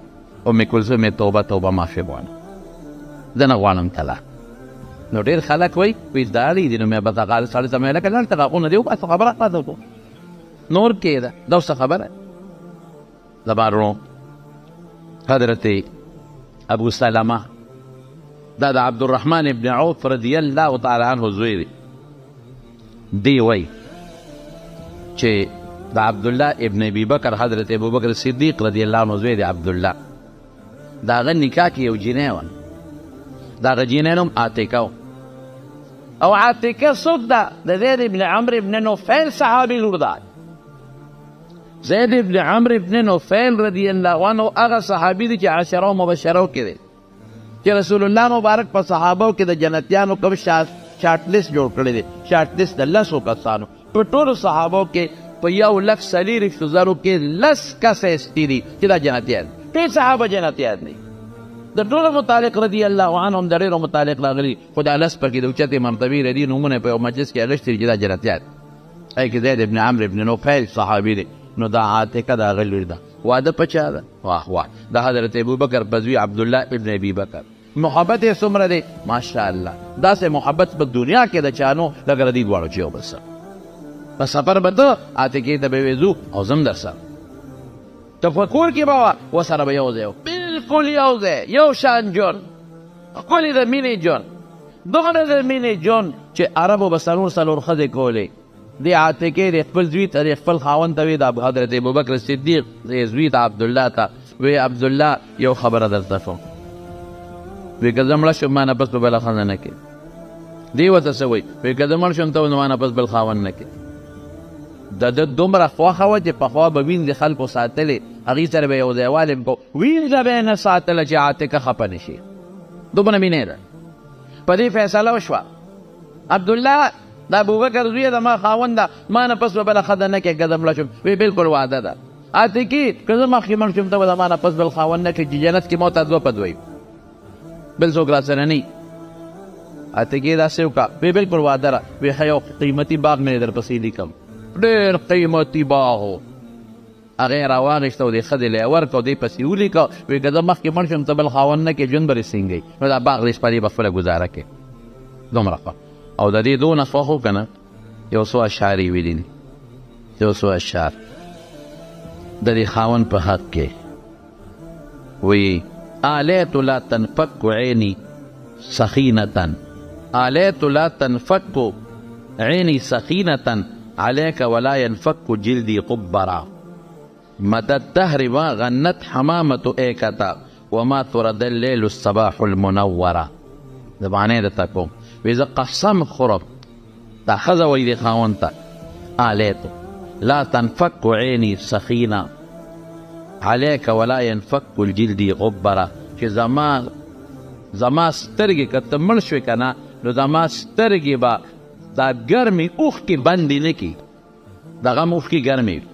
ام کلثوم یې توبه توبه معافي غواړم، زه نه غواړم طلاق. نو ډېر خلک وایي دا اړې دي نو مې به دغه سړي ته مې لکه لږ طلاقونه دي وباسه خبره خلاصه کړو نور کېده دا اوس خبره. زما ورو حضرت ابو سلمه دا د عبدالرحمن ابن عوف رضی الله تعالی عنه زوی دی. دی وایي چې د عبدالله ابن ابي بکر حضرت ابو بکر صدیق رضی الله عنه زوی دی عبدالله، د هغه نکاح کې یو جینۍ وه، د هغه جینۍ نوم عاتکه و. او عاتکه څوک ده؟ د زید ابن عمرو ابن نوفیل صحابي لور ده. زید ابن عمرو ابن نوفیل رضی الله عنه هغه صحابي دی چې عشره مبشره کې دی چې رسول الله مبارک په صحابو کې د جنتیانو کوم شارټ لیست جوړ کړی دی. شارټ لیست د 10 کسانو په ټولو صحابو کې په 1,40,000 کې 10 کسه ایستي دي چې دا جنتیان ټول صحابه جنتیان دي. د ټولو متعلق رضی الله عنهم د ډېرو متعلق راغلي خو دا 10 پکې د اوچتې مرتبې لري نومونه په یو مجلس کې اغشتي چې دا جنتیان. ای کې زید ابن عمرو ابن نوفیل صحابي دی. نو دا عاتکه د هغه لور ده. واده په چا ده؟ واه واه د حضرت ابوبکر په زوی عبدالله ابن ابي بکر. محبت یې څومره دی ماشاءالله، داسې محبت په دنیا کې د چا نو لکه د دې دواړو چې یو بل سره په سفر به ته عاتکې ته به وځو او زه هم در سره تفکر کې به وه ورسره به یو ځای و، بلکل یو ځای یو شان ژوند ښکلې د مینې ژوند دومره د مینې ژوند چې عربو به څلور ښځې کولې. دې عاتکې د خپل زوی ته د خپل خاوند ته وی د حضرت ابوبکر صدیق د زوی ته عبدالله ته وی عبدالله یو خبره درته کوم، وی که زه مړه شم ما نه پس به بله ښځه نه کې. دې ورته څه وایي؟ وی که زه مړ شم ته ما نه پس بل خاوند نه کې. د ده دومره خوښه وه چې پخوا به وین د خلکو ساتلې، هغې سره به یو ځایوالی م کو وینځه به یې نه ساتله چې عاتکه خفه نه شي. دومره مینې ده. په دې فیصله وشوه عبدالله د ابوبکر زوی ده ما خاوند ده ما نه پس به بله ښځه نه کې که زه مړه شم. وی بلکل واده ده. عاتکې که زه مخکې مړ شم ته به د ما نه پس بل خاوند نه کې چې جنت کې ما ته 2 په 2 بل څوک را سره نه. عاتکې داسې وکړه وی بلکل واده ده. وی ښه یو قیمتي باغ مې درپسې لیکم، ډېر قیمتي باغ و. هغه یې راواخېسته او دې ښځې له یې ورکړه او دې پسې ولیکه وی که زه مخکې مړ شم ته بل خاوند نه کې ژوند به رسېږي نو دا باغ دې شپه دې به خپله ګزاره کې. دومره ښه او د دې دونه خوښ و که نه یو څو اشعار یې ویلي دي. یو څو اشعار د دې خاوند په حق کې وی آلیت لا تنفک عینی سخینة آلیت لا تنفک عینی سخینة عليك ولا ينفك جلدي قبرا مدى الدهر ما غنت حمامة إيكتا وما ترد الليل الصباح المنورة. د معنی درته کوم وی زه قسم خورم دا ښځه وایي دې خاوند ته آلیتو لا تنفک عینی سخینه عليك ولا ينفك الجلدي غبره چې زما سترګې که ته مړ شوې که نه نو زما سترګې به دا ګرمې اوښکې بندې نه کړي، دغه م اوښکې ګرمې وي.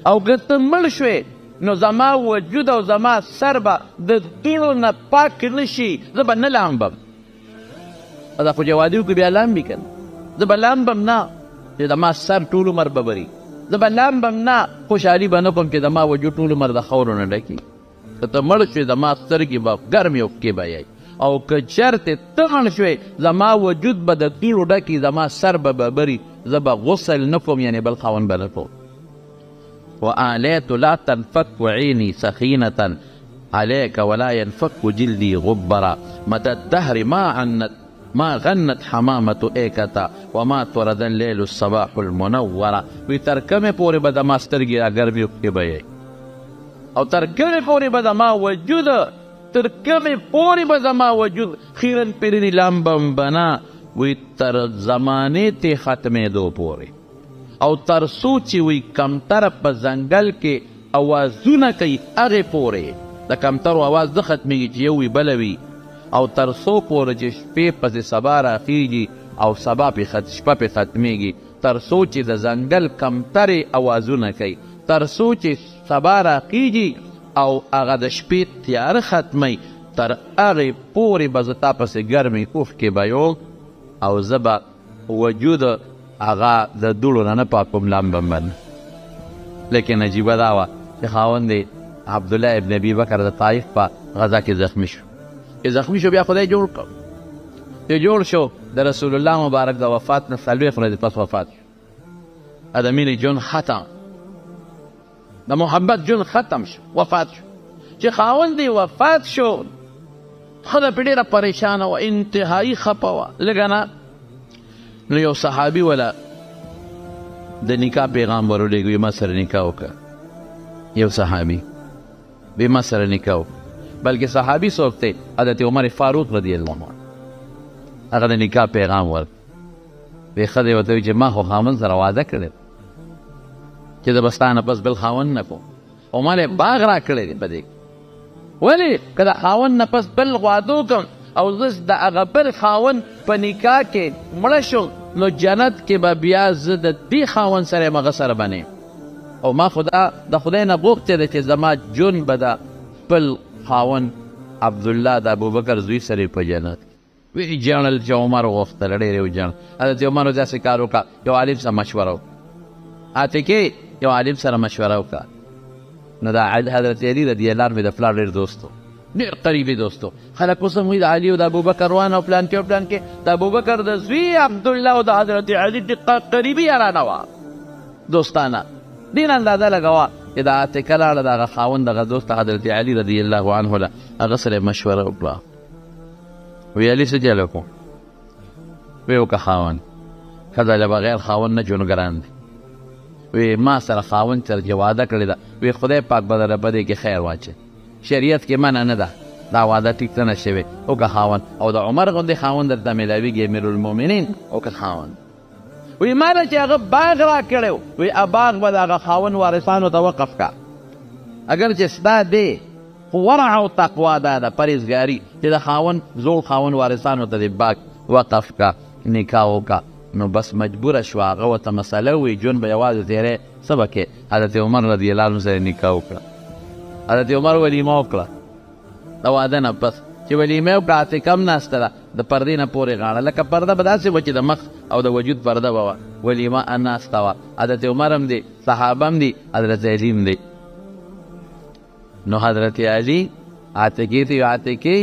او که ته مړ شوې نو زما وجود او زما سر به د دوړو نه پاک نه شي، زه به نه لامبم. دا خو جوادي وکړي بیا لامبي که نه، زه به لامبم نه چې زما سر ټول عمر به بري، زه به لامبم نه خوشحالي به نه کوم چې زما وجود ټول عمر د خاورو نه ډکي. که ته مړ شوې زما سترګې به ګرمې اوښکې به یی، او که چرته ته مړ شوې زما وجود به د تیړو ډکي، زما سر به بري، زه به غسل نه کوم یعنې بل خاوند به نه کوم. وآلیت لا تنفك عینی سخینة عليك ولا ينفك جلدي غبرا مدى الدهر ما غنت حمامة إيكتا وما ترد الليل الصباح المنورة. وی تر کمې پورې به زما سترګې ګرمې اوښکې به یی، او تر کومې پورې به زما وجود تر کومې پورې به زما وجود خیرن پیرني لامبم بنا وی تر زمانې ته ختمېدو پورې او تر څو چې وی کمتره په ځنګل کې اوازونه کوي هغې پورې د کمترو اواز نه ختمېږي چې یو وي بله وي او تر څو پورې چې شپې پسې سبا راخیږي او سبا شپه پې ختمېږي تر څو چې د ځنګل کمترې اوازونه کوي تر څو چې سبا راخیږي او هغه د شپې تیاره ختمی تر هغې پورې به زه تا پسې ګرمې اوښکې به یوم او زه به وجود هغه د دوړو نه نه پاکوم لامبم به نه. لیکن عجیبه دا وه چې خاوند عبدالله ابن ابي بکر د طایف په غزا کې زخمی شو. چې زخمی شو بیا خدای جوړ کړ چې جوړ شو د رسول الله مبارک د وفات نه 40 ورځې پس وفات شو. د مینې ژوند ختم د محبت ژوند ختم شو وفات شو. چې خاوند یې وفات شو ښځه پرې ډېره پریشانه وه انتهایي خفه وه لږه نه. نو یو صحابي وله د نکاح پیغام ورولېږي ما سره نکاح وکړه. یو صحابي بې ما سره نکاح وکړه بلکې صحابي څوک دی حضرت عمر فاروق رضی الله عنه هغه د نکاح پیغام ورکړ. وی ښځې ورته وایي چې ما خو خاوند سره واده کړی چې زه به ستا نه پس بل خاوند نه کوم او ما له باغ را کړی دی په دې ولې که د خاوند نه پس بل واده وکړم او زه د هغه بل خاوند په نکاح کې مړه شم نو جنت کې به بیا زه د دې خاوند سره یم هغه سره به او ما د خدای نه غوښتې ده چې زما جون به د بل خاوند عبدالله د ابوبکر زوی سره په جنت وی جانل چې عمر غوښتله ډېر یې وجاڼل. حضرت عمر داسې کار وکړه یو عالم سره مشوره وکړه عاتکې یو عالم سره مشوره وکړه. نو دا حضرت علی رضی الله عنه د پلار ډېر دوست و ډېر قریبي دوست و. خلک اوس هم وایي د علي او د ابوبکر روان او پلان کې او پلان کې د ابوبکر د زوی عبدالله او د حضرت علي د قریبي یارانه وه دوستانه. دین اندازه لګوه چې د عاتکه لاړه د هغه خاوند دغه دوست حضرت علي رضی الله عنه له هغه سره مشوره وکړه. وی علي څه چل وکړو وی وکړه خاوند ښځه له بغیر خاوند نه ژوند ګران دی. وی ما سره خاوند سره چې واده کړې ده وی خدای پاک به دله په دې کې خیر واچوي شریعت کې منع نه ده دا واده ټیک ته نه شوی وکړه خاوند او د عمر غوندې خاوند درته میلاویږي امیرالمؤمنین وکړه خاوند. وی ما نه چې هغه باغ را کړی وی باغ به د هغه خاوند وارثانو ته وقف کا اگر چې ستا دی خو ورع او تقوا دا ده پرهیزګاري چې د خاوند زوړ خاوند وارثانو ته د باغ وقف کا نکاح وکړه. نو بس مجبوره شوه هغه ورته مسله وی ژوند به یوازې تېری څه به کې حضرت عمر رضی الله عنه سره نکاح وکړه. حضرت عمر ولیمه وکړه د واده نه پس چې ولیمه وکړه عاتکه هم ناسته ده د پردې نه پورې غاړه لکه پرده به داسې وه چې د مخ او د وجود پرده به وه ولیمه ناسته وه. حضرت عمر هم دی صحابه هم دي حضرت علي هم دی. نو حضرت علي عاتکې ته عاتکې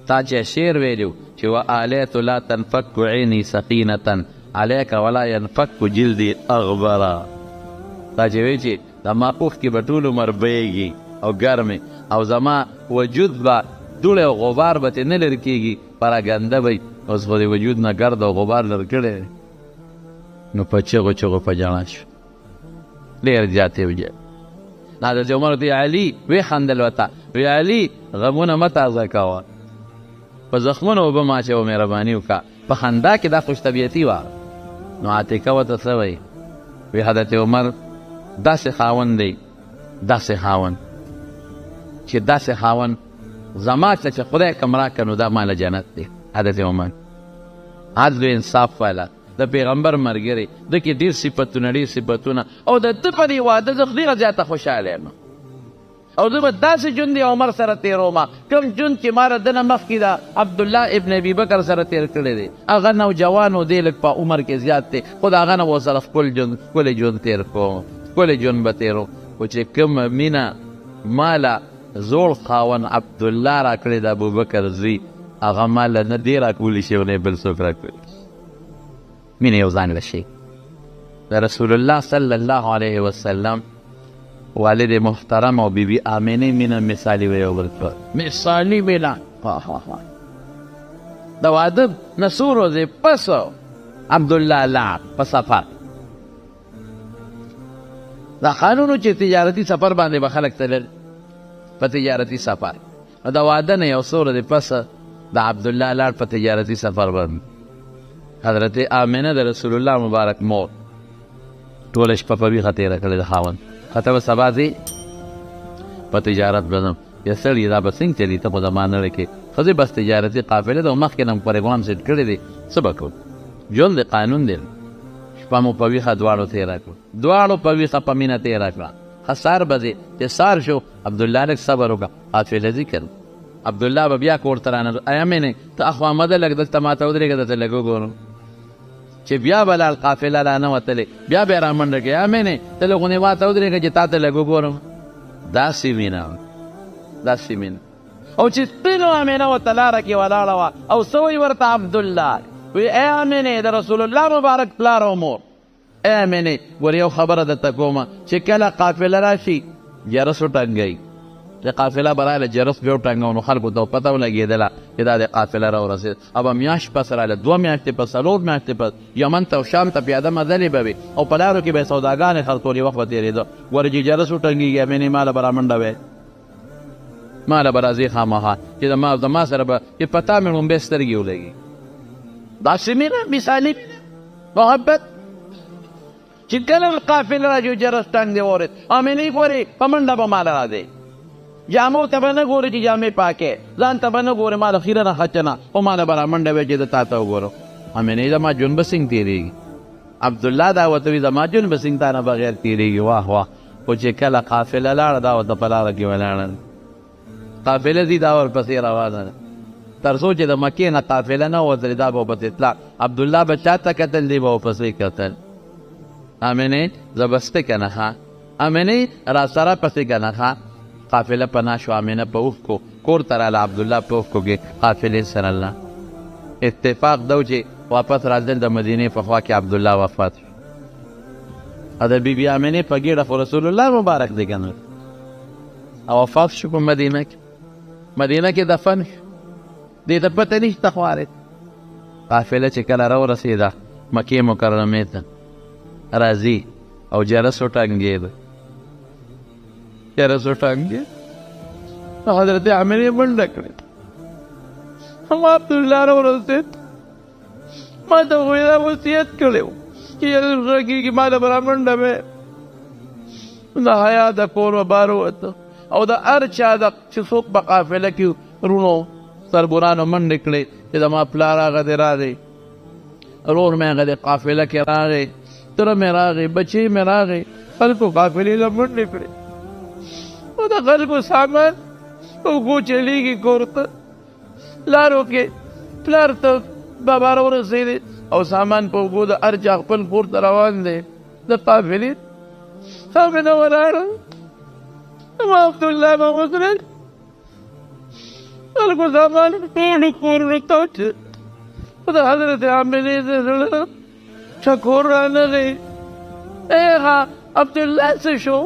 تا چې شعر ویلو چې وآلیت لا تنفک عیني سقینة علیک ولا ینفک جلدي اغبرا. تا چې وایي چې زما اوښکې به ټول عمر بهیږي او ګرمې او زما وجود به دوړې او غبار به ترې نه لرې کېږي پراګنده به اوس خو د وجود نه ګرد او غبار لرې کړی. نو په چغو چغو په جاڼه شو ډېر زیات یې وجه. حضرت عمر ورته علي ویې خندل ورته وی علي غمونه مه تازه کوه په زخمونو اوبه مه اچوه مهرباني وکړه. په خندا کې دا خوش طبیعتي وه. نو عاتکه ورته څه وایي وی حضرت عمر داسې خاوند دی داسې خاوند چې داسې خاوند زما ته چې خدای کم راکړه نو دا ماله جنت دی. حضرت عمر عدل و انصاف والا د پیغمبر ملګری ده کې ډېر صفتونه ډېر صفتونه او د ده په دې واده زه ډېره زیاته خوشحاله یم او زه به داسې ژوند د عمر سره تېرومه کوم ژوند چې ما د نه مخکې د عبدالله ابن ابي بکر سره تېر کړی دی. هغه نوجوان و دی لږ په عمر کې زیات دی خو د هغه نه به ورسره ښکلی ژوند تېر کوم ښکلی ژوند به تېرو. خو چې کومه مینه ما له زوړ خاوند عبدالله را کړې د ابوبکر زوی هغه ما له نه دې راکولی شي او نه بل څوک راکولی. مینه یو ځانګړی شی د رسول الله صلی الله علیه وسلم والد محترم او بیبی آمینه مینه مثالي وی او ورته مثالي مینه د واده نه څو ورځې پس عبدالله لاړ په سفر دا قانونو چې تجارتي سفر باندې به خلک تلل په تجارتي سفر. د واده نه یو څو ورځې پس د عبدالله لاړ په تجارتي سفر باندې. حضرت آمنه د رسول الله مبارک مور ټوله شپه په ویښه تېره کړې د خاوند. ښه ته به سبا ځې په تجارت به ځم. یا سړي دا به څنګه چلي ته خو زما نړۍ کې ښځې بس تجارتي قافله ده او مخکې نه مو پروګرام سیټ کړی دی څه به کوو. ژوند د قانون دی. شپه مو په ویښه دواړو تېره کړو، دواړو په ویښه په مینه تېره کړه. ښه سهار به ځې چې سهار شو عبدالله لږ صبر وکړه قافله ذکر. عبدالله به بیا کور ته رانه ایا مینې ته اخوا مده لږ دلته ما ته ودرېږه درته لږ وګورم. چې بیا به لاړ قافله رانه وتلې بیا به یې رامنډه کړې ایا مینې ته لږ غونې ما ته ودرېږه چې تا ته لږ وګورم. داسې مینه داسې مینه. او چې سپینو امینه ورته لاره کې ولاړه وه او څه وایي ورته عبدالله وی ای امینې د رسول الله مبارک پلار او مور ای امینې ور یو خبره درته کومه چې کله قافله راشي جرس وټنګئ. د قافله به راغله جرس بیا وټنګو نو خلکو ته پته ولګېدله چې دا د قافله راورسېد. او به میاشت پس راغله 2 میاشتې پس 4 میاشتې پس یمن ته او شام ته پیاده مزلې به وي او په لارو کې به یې سوداګانې خرڅولې وخت به تېرېده. ور چې جرس وټنګېږي امینې ماله به رامنډه وی ماله به راځې خامخا چې زما سره به چې په تا مې لومبۍ سترګې ولګي. داسې مینه مثالي محبت چې کله قافله راځي جرس ټنګ دې اورېد امینې ګورې په منډه به ماله راځې. جامو ته به نه ګورې چې جامې پاکې ځان ته به نه ګورې ما د خیره نه خچنه او ماله به رامنډه وی چې د تا ته وګورم. امینې زما ژوند به څنګه تېرېږي. عبدالله دا ورته وي زما ژوند به څنګه تا نه بغیر تېرېږي. واه واه. خو چې کله قافله لاړه دا ورته په لاره کې ولاړه قافله ځي دا ورپسې روانه ده تر څو چې د مکې نه قافله نه وتلې دا به ورپسې تله. عبدالله به چا ته کتل دی به ورپسې کتل. امینې زه به سته که نه ښه امینې را سره پسې که نه ښه. قافله پناه شو امینه په اوښکو کور ته راله عبدالله په اوښکو کې قافلې سره الله اتفاق دو چې واپس راځل د مدینې په خوا کې عبدالله وفات شو. او د بی بي امینې په ګېډه خو رسول الله مبارک دی که نه او وفات شو په مدینه کې مدینه کې دفن شو. دې ته پته نشته خوارې قافله چې کله راورسېده مکې مکرمې ته راځي او جرس وټنګېده جرس وټنګېد حضرت امینې منډه کړې. هم عبدالله راورسېد ما ته خو یې دا وصیت کړی و چې زړه کېږي ما له به رامنډه وې د حیا د کور به بار ووته او د هر چا د چې څوک په قافله کې رونو سربرانو منډې کړې چې زما پلار هغه دی راغی رور مې هغه دی قافله کې راغی تره مې راغی بچی مې راغی خلکو قافلې له منډې کړې او د خلکو سامان اوږو چلیږي کور ته لارو کې پلار ته بابا راورسېدې او سامان په اوږو د هر چا خپل کور ته روان دی د قافلې امینه ولاړه ما عبدالله به وکړل خلکو سامان ټولو کورونو ته وچه خو د حضرت امینې د زړه ټکور رانغی. ای عبدالله څه شو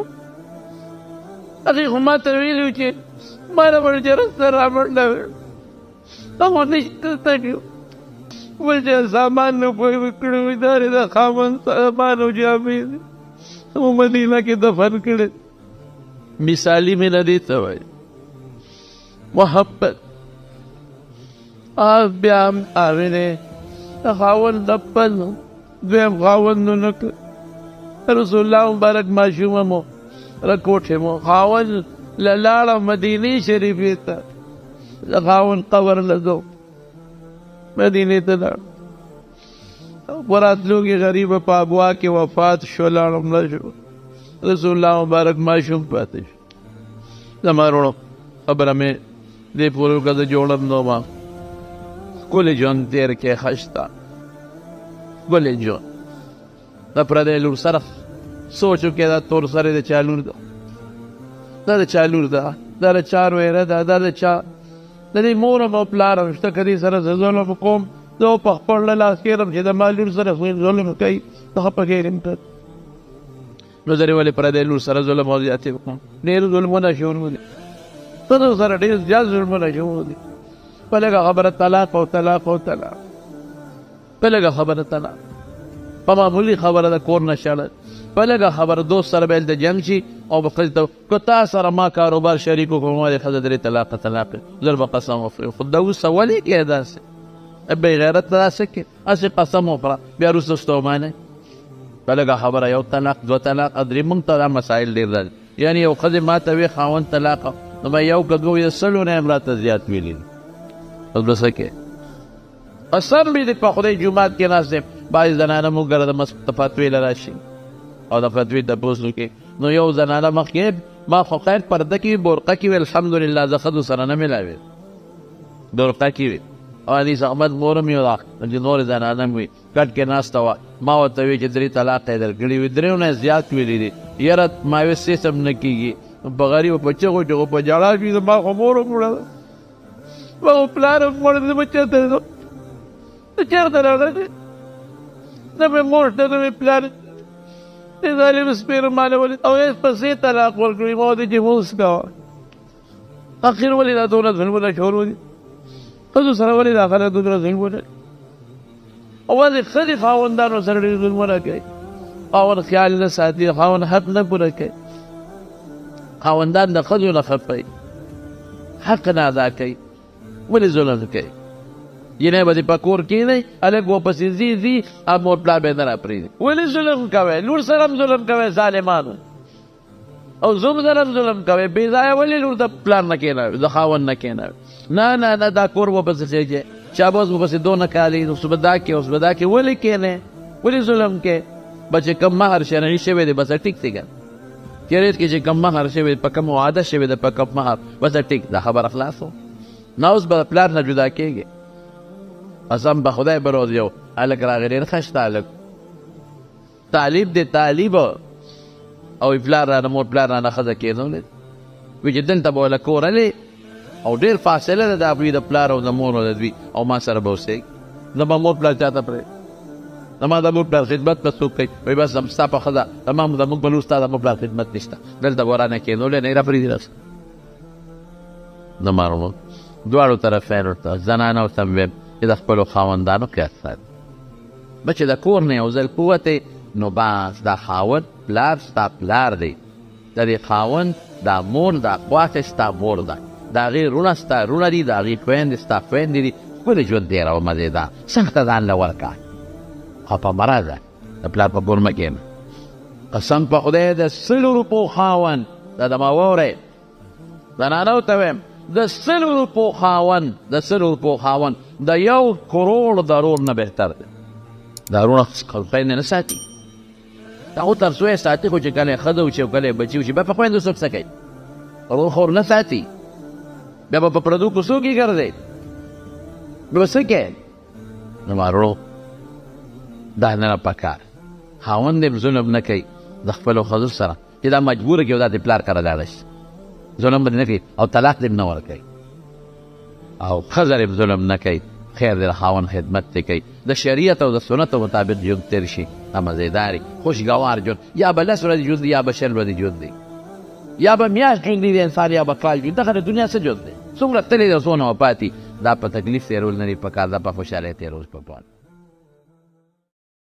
هغې خو ما ته ویلي و چې ما نه به جرس ته رامنډه وې خو نشته تکي ویل چې سامان نه پوی وکړی وي دا د خاوند سامان او جامې دي او مدینه کې دفن کړی. مثالي مینه دې ته وایي محبت. بیا هم امینې د خاوند خپل دویم خاوند نه کړ رسول الله مبارک ماشومه مو رکوټې مو خاوند له لاړه مدینې شریفې ته د خاوند قبر له ځو مدینې ته لاړ په راتلو کې غریبه په ابوا کې وفات شو لاړه مړه شو رسول الله مبارک ماشوم پاتې شو. زما وروڼو خبره مې دې پورې وکړه د جوړم نو ما ښکلی ژوند تېر کې ښه شته ښکلی ژوند د پردی لور سره سوچ وکړې دا تور سره د چا لور ده دا د چا لور ده دا د چا رویره ده دا د چا د دې مور هم او پلار هم شته که دې سره زه ظلم کوم زه په خپل لاس کېږم چې د ما لور سره ظلم کوي هغه پکې یم نو زه ولې پردی لور سره ظلم او زیاتې وکړم. ډېر ظلمونه شوي دي ته سره ډېر زیات ظلمونه شوي دي په لږه خبره طلاق او طلاق او طلاق په لږه خبره طلاق په معمولي خبره د کور نه شړل په لږه خبره دوست سره به هلته جنګ شي او به ښځې ته که تا سره ما کاروبار شریک وکړو ما دې ښځه درې طلاقه طلاق زر به قسم وخورې خو دا اوس ولې کوې داسې بې غیرت ته داسې کوې هسې قسم وخوره بیا وروسته ستومانه په لږه خبره یو طلاق دوه طلاق درې موږ ته دا مسایل ډېر دي یعنې یو ښځې ما ته وې خاوند طلاقه نو به یو که دوه سلو نه یم راته زیات ویلي دي اوس به څه کوې قسم مې دې په خدای جومات کې ناست یم بعضې زنانه موږ سره د فتوې له راشي او د فتوې تپوس وکړي نو یو زنانه مخکې ما خو خیر پرده کې وي برقه کې وي الحمدلله زه ښځو سره نه ملاوېد برقه کې وي او انیس احمد مور مې وه چې نورې زنانه مې وي ګډ کې ناسته وه ما ورته وی چې درې طلاق یې درکړي وي درېو نه زیات ویلي دي یاره ما وې سیسم نه کېږي په غریبو په چغو چغو په جړا شي زما خو مور هم مړه ده ما خو پلار هم مړه ده زه به چېرته ځم زه چېرته راغلی نه مې مور شته نه مې پلار دې ظالم سپېره ماله ولې او یې پسې طلاق ورکړي ما ورته چې مونځ کوه اخر ولې دا دونه ظلمونه شروع دي ښځو سره ولې دا خلک دومره ظلمونه او ولې ښځې خاوندانو سره ډېر ظلمونه کوي خاوند خیال نه ساتي خاوند حق نه پوره کوي خاوندان د ښځو نه خفوي حق نه ادا کوي ولې ظلم کوي ینې به دې په کور کښېنئ هلک ورپسې ځي ځي او مور پلار به یې نه راپرېږدي ولې ظلم کوئ لور سره هم ظلم کوئ ظالمانو او زوم سره هم ظلم کوئ بې ځایه ولې لور د پلار نه کښېنوئ د خاوند نه کښېنوئ نه نه نه دا کور ورپسې خېږي چا به اوس ورپسې دونه کالي اوس به دا کې اوس به دا کې ولې کښېنئ ولې ظلم کوئ به چې کم مهر شرعي شوی دی بس ټیک دی که شریعت کې چې کم مهر شوی دی په کم وعده شوی دی په کم مهر بس ټیک دا خبره خلاص و نه اوس به پلار نه جدا کېږي قسم به خدای به روز یو هلک راغی ډېر خشته هلک طالب دی طالب او پلار رانه مور پلار رانه ښځه کېنولې وایي چې دلته به وله کورلې او ډېر فاصله ده د دوی د پلار او د مور او د دوی او ما سره به اوسېږي زما مور پلار چاته پرېږدي زما د مور پلار خدمت به څوک کوي وایي بس ستا په ښځه تمام زموږ په لور ستا د مور پلار خدمت نشته دلته به رانه کېنولې نه یې راپرېږدي راسه زما ورور دواړو طرفینو ته زنانه ورته مې ویم چې د خپلو خاوندانو قیاس ساتي به چې د کور نه یو ځل ووتې نو بس دا خاوند پلار ستا پلار دی د دې خاوند دا مور دا خواښې ستا مور ده د هغې رونه ستا رونه دي د هغې خویندې ستا خویندې دي ښکلی ژوند تېره او مزېدار سخته ځان له ورکړه خو په مرضه د پلار په بور مه کښېنه قسم په خدای د 100 روپو خاوند دا د ما واورئ زنانو ته ویم د 100 روپو خاوند د 100 روپو خاوند د 1 کروڑ د رور نه بهتر دی دا رونه خویندې نه ساتي دا خو تر څو یې ساتي خو چې کله یې ښځه وشي او کله یې بچي وشي بیا په خویندو څوک څه کوي رور خور نه ساتي بیا به په پردو کوڅو کې ګرځئ بیا به څه کوې زما ورو دا نه پکار خاوند یې ظلم نه کوي د خپلو ښځو سره چې دا مجبوره کړي او دا د پلار کره لاړه شي ظلم به نه کوي او طلاق دې نه ورکوي او ښځه دې ظلم نه کوي خیر دې د خاوند خدمت دې کوي د شریعت او د سنتو مطابق ژوند تېر شي مزېداري خوشګوار ژوند یا به 10 ورځې ژوند دی یا به 20 ورځې ژوند دی یا به میاشت ژوند دی د انسان یا به کال ژوند دغه د دنیا څه ژوند دی څومره تللی دی او څونه وپاتې دا په تکلیف تېرول نه دي پکار دا په خوشحالۍ تېرول پکار